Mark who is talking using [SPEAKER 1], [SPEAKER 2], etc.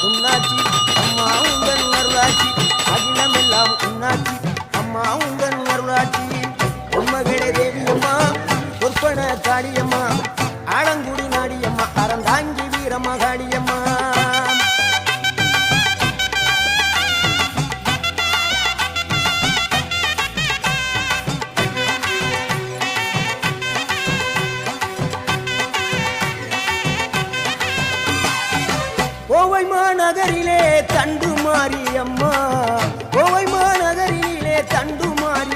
[SPEAKER 1] உன்னாட்சி அம்மா உங்கள் அருளாட்சி அகிலமெல்லாம் உன்னாட்சி அம்மா உங்கள் அருளாட்சி உண்மகளே தேவியம்மா பொற்பன காளியம்மா ஆலங்குடி நாடியம்மா அறந்தாங்கி வீரம்மா காளியம்மா கோவை மாநகரிலே தண்டு மாரியம்மா கோவை மாநகரிலே தண்டு மாரியம்மா